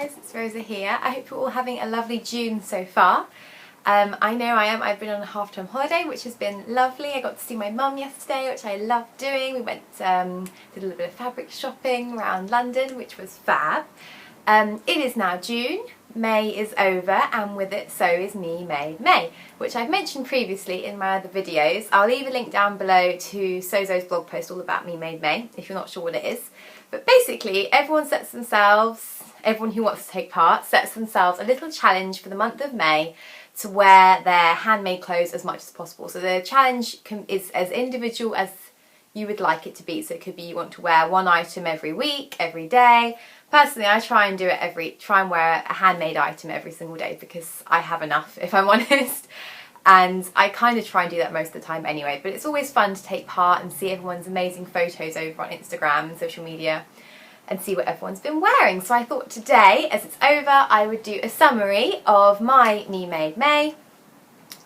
guys, it's Rosa here. I hope you're all having a lovely June so far. I know I am. I've been on a half-term holiday, which has been lovely. I got to see my mum yesterday, which I loved doing. We went, did a little bit of fabric shopping around London, which was fab. It is now June, May is over, and with it so is Me Made May, which I've mentioned previously in my other videos. I'll leave a link down below to Sozo's blog post all about Me Made May, if you're not sure what it is. But basically, everyone who wants to take part sets themselves a little challenge for the month of May to wear their handmade clothes as much as possible. So the challenge is as individual as you would like it to be. So it could be you want to wear one item every week, every day. Personally, I try and wear a handmade item every single day because I have enough, if I'm honest. And I kind of try and do that most of the time anyway, but it's always fun to take part and see everyone's amazing photos over on Instagram and social media and see what everyone's been wearing. So I thought today, as it's over, I would do a summary of my Me Made May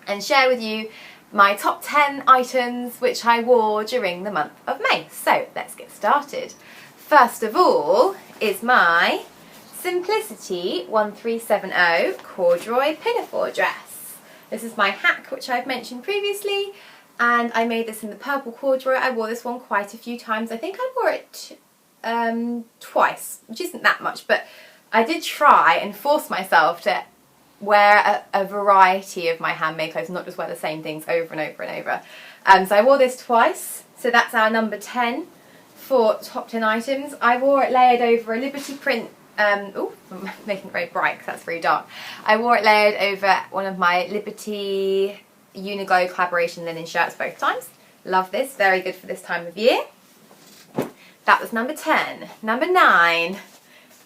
and share with you my top 10 items which I wore during the month of May. So let's get started. First of all is my Simplicity 1370 Corduroy Pinafore dress. This is my hack, which I've mentioned previously, and I made this in the purple corduroy. I wore this one quite a few times. I think I wore it twice, which isn't that much, but I did try and force myself to wear a variety of my handmade clothes, not just wear the same things over and over and over. So I wore this twice, so that's our number 10 for top 10 items. I wore it layered over a Liberty print, oh, I'm making it very bright because that's very dark. I wore it layered over one of my Liberty Uniglow collaboration linen shirts both times. Love this, very good for this time of year. That was number 10. Number 9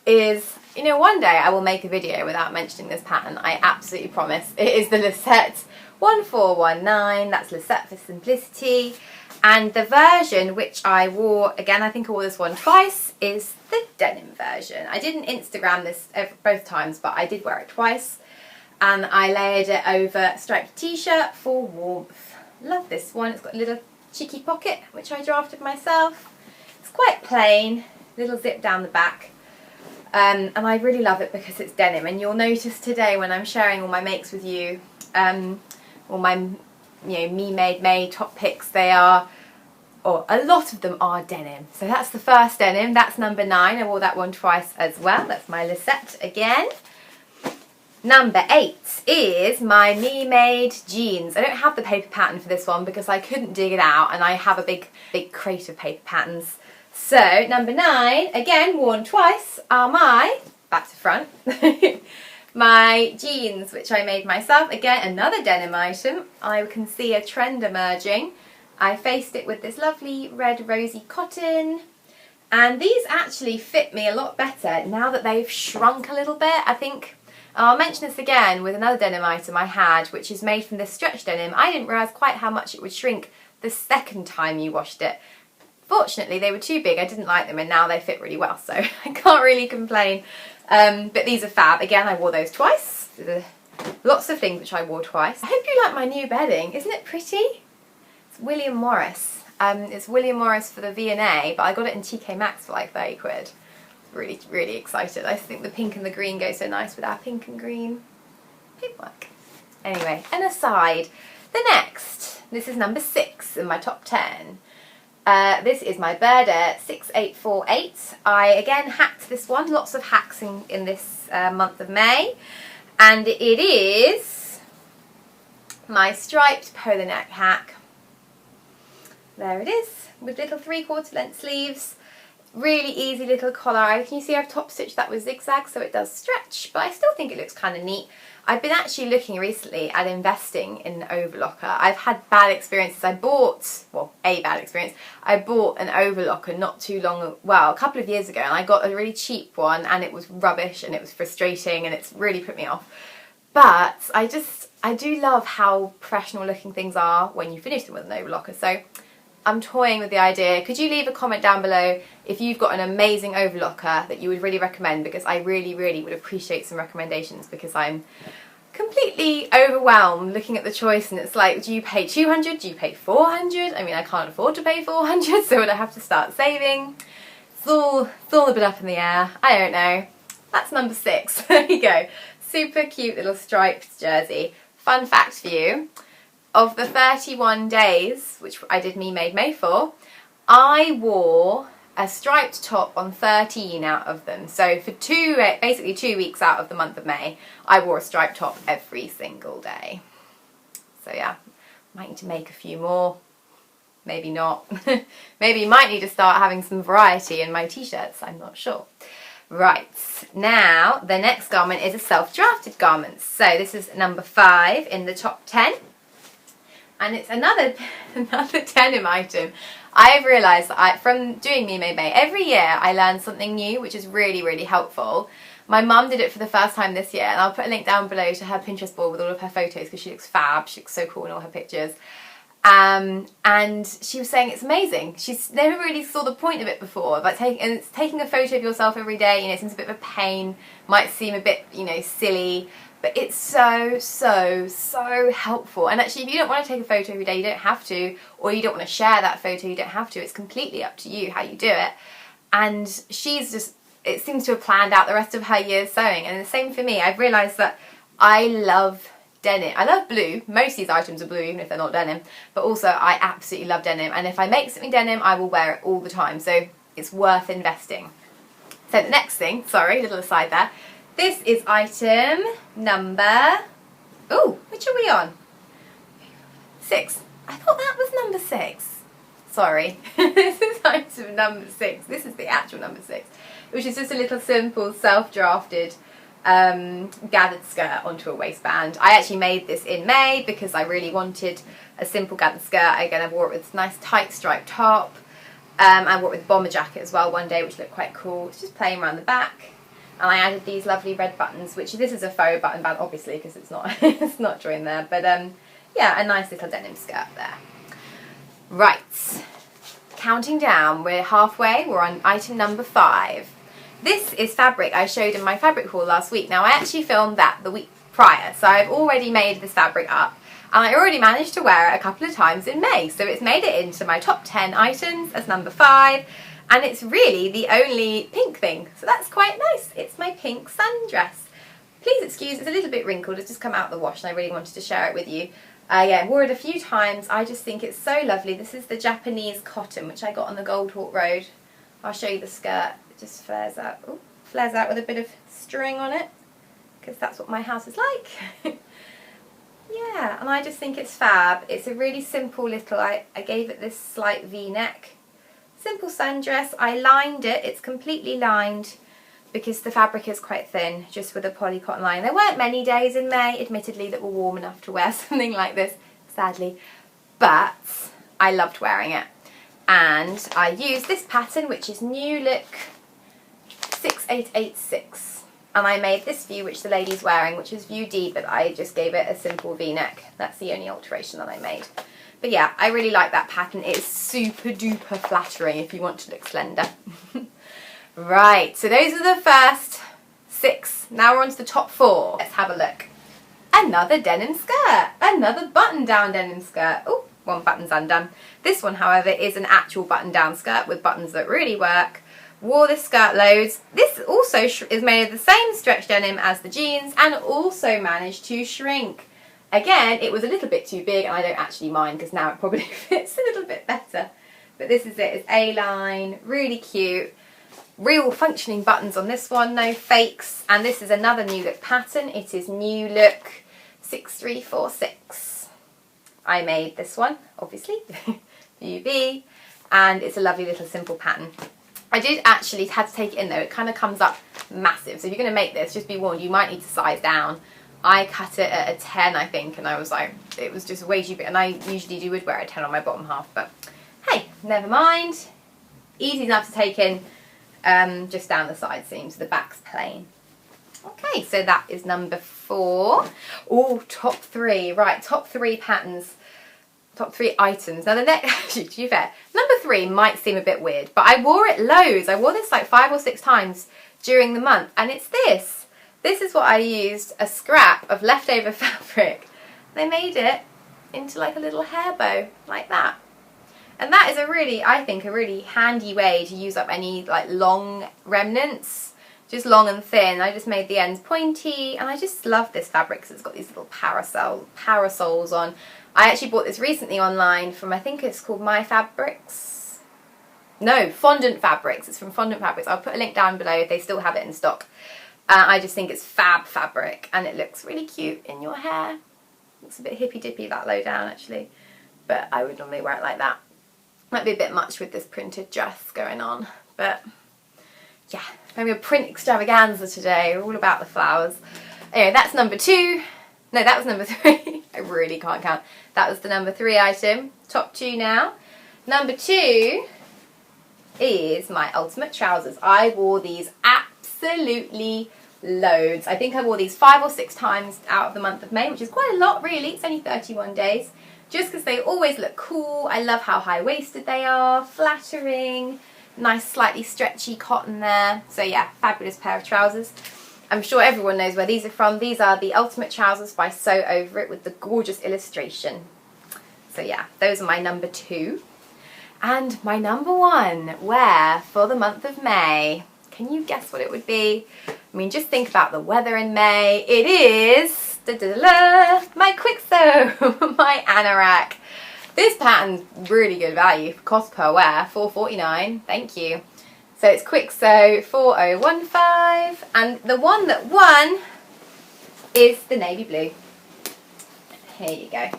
is, you know, one day I will make a video without mentioning this pattern, I absolutely promise. It is the Lisette 1419, that's Lisette for simplicity. And the version which I wore, again I think I wore this one twice, is the denim version. I didn't Instagram this both times, but I did wear it twice. And I layered it over a striped t-shirt for warmth. Love this one, it's got a little cheeky pocket, which I drafted myself. It's quite plain, little zip down the back. And I really love it because it's denim, and you'll notice today when I'm sharing all my makes with you, all my Me Made May top picks, they are, or a lot of them are denim. So that's the first denim, that's number 9, I wore that one twice as well, that's my Lisette again. Number 8 is my Me Made jeans. I don't have the paper pattern for this one because I couldn't dig it out, and I have a big crate of paper patterns. So, number 9, again, worn twice, are my, back to front, my jeans, which I made myself. Again, another denim item. I can see a trend emerging. I faced it with this lovely red rosy cotton. And these actually fit me a lot better now that they've shrunk a little bit. I think, I'll mention this again with another denim item I had, which is made from this stretch denim. I didn't realise quite how much it would shrink the second time you washed it. Fortunately, they were too big, I didn't like them, and now they fit really well, so I can't really complain. But these are fab. Again, I wore those twice. Lots of things which I wore twice. I hope you like my new bedding. Isn't it pretty? It's William Morris. It's William Morris for the V&A, but I got it in TK Maxx for like 30 quid. Really, really excited. I think the pink and the green go so nice with our pink and green paintwork. Anyway, an aside. The next, this is number 6 in my top 10. This is my Burda 6848. I again hacked this one, lots of hacks in this month of May, and it is my striped polo neck hack. There it is, with little 3/4 length sleeves, really easy little collar. Can you see I've top stitched that with zigzag so it does stretch, but I still think it looks kind of neat. I've been actually looking recently at investing in an overlocker. I've had bad experiences. I bought an overlocker not too long, well, a couple of years ago, and I got a really cheap one, and it was rubbish and it was frustrating and it's really put me off. But I do love how professional looking things are when you finish them with an overlocker. So I'm toying with the idea. Could you leave a comment down below if you've got an amazing overlocker that you would really recommend, because I really, really would appreciate some recommendations, because I'm completely overwhelmed looking at the choice, and it's like, do you pay 200? Do you pay 400? I mean, I can't afford to pay 400, so would I have to start saving? It's all a bit up in the air. I don't know. That's number 6. There you go. Super cute little striped jersey. Fun fact for you, of the 31 days, which I did Me Made May for, I wore a striped top on 13 out of them. So for basically 2 weeks out of the month of May, I wore a striped top every single day. So yeah, might need to make a few more. Maybe not. Maybe you might need to start having some variety in my t-shirts, I'm not sure. Right, now the next garment is a self-drafted garment. So this is number 5 in the top 10. And it's another denim item. I've realised that from doing Me Made May, every year I learn something new, which is really, really helpful. My mum did it for the first time this year, and I'll put a link down below to her Pinterest board with all of her photos because she looks fab. She looks so cool in all her pictures. And she was saying it's amazing. She's never really saw the point of it before. But taking a photo of yourself every day, you know, it seems a bit of a pain, might seem a bit, you know, silly, but it's so, so, so helpful. And actually, if you don't want to take a photo every day, you don't have to, or you don't want to share that photo, you don't have to. It's completely up to you how you do it. And she's just, it seems to have planned out the rest of her year's sewing. And the same for me. I've realised that I love denim. I love blue. Most of these items are blue, even if they're not denim. But also, I absolutely love denim. And if I make something denim, I will wear it all the time. So it's worth investing. So the next thing, sorry, little aside there. This is item number, oh, which are we on? 6. I thought that was number 6. Sorry. This is item number 6. This is the actual number 6, which is just a little simple self-drafted gathered skirt onto a waistband. I actually made this in May because I really wanted a simple gathered skirt. Again, I wore it with this nice tight striped top. I wore it with a bomber jacket as well one day, which looked quite cool. It's just plain around the back. And I added these lovely red buttons, which this is a faux button band, obviously, because it's not it's not joined there. But yeah, a nice little denim skirt there. Right, counting down, we're halfway. We're on item number 5. This is fabric I showed in my fabric haul last week. Now, I actually filmed that the week prior, so I've already made this fabric up. And I already managed to wear it a couple of times in May. So it's made it into my top 10 items as number 5. And it's really the only pink thing. So that's quite nice. It's my pink sundress. Please excuse, it's a little bit wrinkled. It's just come out of the wash and I really wanted to share it with you. Yeah, wore it a few times. I just think it's so lovely. This is the Japanese cotton, which I got on the Goldhawk Road. I'll show you the skirt. It just flares out. Ooh, flares out with a bit of string on it, because that's what my house is like. Yeah, and I just think it's fab. It's a really simple little, I gave it this slight V-neck. Simple sundress. I lined it. It's completely lined because the fabric is quite thin, just with a poly cotton line. There weren't many days in May, admittedly, that were warm enough to wear something like this, sadly. But I loved wearing it. And I used this pattern, which is New Look 6886. And I made this view, which the lady's wearing, which is view D, but I just gave it a simple V-neck. That's the only alteration that I made. But yeah, I really like that pattern. It's super duper flattering if you want to look slender. Right, so those are the first 6. Now we're on to the top 4. Let's have a look. Another denim skirt. Another button-down denim skirt. Oh, one button's undone. This one, however, is an actual button-down skirt with buttons that really work. Wore this skirt loads. This also is made of the same stretch denim as the jeans and also managed to shrink. Again, it was a little bit too big and I don't actually mind because now it probably fits a little bit better. But this is it. It's A-line, really cute. Real functioning buttons on this one, no fakes. And this is another New Look pattern. It is New Look 6346. I made this one, obviously, UB, and it's a lovely little simple pattern. I did actually had to take it in though. It kind of comes up massive. So if you're going to make this, just be warned, you might need to size down. I cut it at a 10, I think, and I was like, it was just way too big. And I usually would wear a 10 on my bottom half, but hey, never mind. Easy enough to take in, just down the side seams. The back's plain. Okay, so that is number 4. Oh, top 3. Right, top 3 patterns. Top 3 items. Now the next, actually, to be fair, number 3 might seem a bit weird, but I wore it loads. I wore this like 5 or 6 times during the month, and it's this. This is what I used, a scrap of leftover fabric. They made it into like a little hair bow, like that. And that is a really, I think, a really handy way to use up any like long remnants. just long and thin. I just made the ends pointy, and I just love this fabric because it's got these little parasols on. I actually bought this recently online from, I think it's called My Fabrics. No, Fondant Fabrics. It's from Fondant Fabrics. I'll put a link down below if they still have it in stock. I just think it's fab fabric, and it looks really cute in your hair. Looks a bit hippy dippy that low down actually, but I would normally wear it like that. Might be a bit much with this printed dress going on, but yeah, maybe a print extravaganza today. We're all about the flowers. Anyway, that's number 2. No, that was number 3. I really can't count. That was the number 3 item. Top 2 now. Number 2 is my ultimate trousers. I wore these absolutely loads. I think I wore these 5 or 6 times out of the month of May, which is quite a lot really. It's only 31 days. Just because they always look cool. I love how high-waisted they are, flattering, nice slightly stretchy cotton there. So yeah, fabulous pair of trousers. I'm sure everyone knows where these are from. These are the Ultimate Trousers by Sew Over It with the gorgeous illustration. So yeah, those are my number 2. And my number 1 wear for the month of May. Can you guess what it would be? I mean, just think about the weather in May. It is my Kwik Sew, my anorak. This pattern's really good value for cost per wear, $4.49. Thank you. So it's Kwik Sew 4015, and the one that won is the navy blue. Here you go.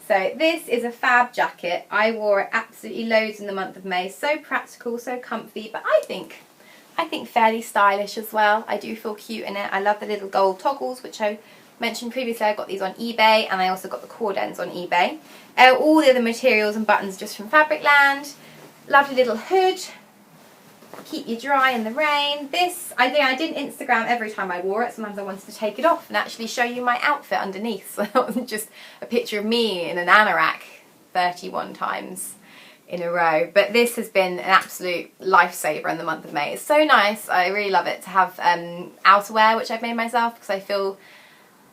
So this is a fab jacket. I wore it absolutely loads in the month of May. So practical, so comfy, but I think fairly stylish as well. I do feel cute in it. I love the little gold toggles, which I mentioned previously. I got these on eBay, and I also got the cord ends on eBay. All the other materials and buttons just from Fabricland. Lovely little hood. Keep you dry in the rain. This, I didn't Instagram every time I wore it. Sometimes I wanted to take it off and actually show you my outfit underneath. So it wasn't just a picture of me in an anorak 31 times in a row. But this has been an absolute lifesaver in the month of May. It's so nice. I really love it to have outerwear, which I've made myself, because I feel,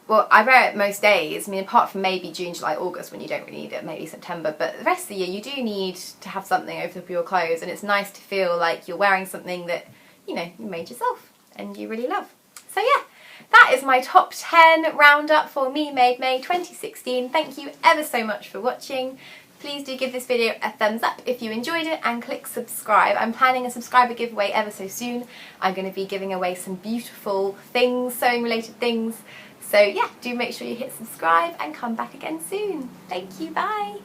well, I wear it most days. I mean, apart from maybe June, July, August when you don't really need it, maybe September, but the rest of the year you do need to have something over top of your clothes, and it's nice to feel like you're wearing something that, you know, you made yourself and you really love. So yeah, that is my top 10 roundup for Me Made May 2016. Thank you ever so much for watching. Please do give this video a thumbs up if you enjoyed it, and click subscribe. I'm planning a subscriber giveaway ever so soon. I'm going to be giving away some beautiful things, sewing related things. So yeah, do make sure you hit subscribe and come back again soon. Thank you, bye.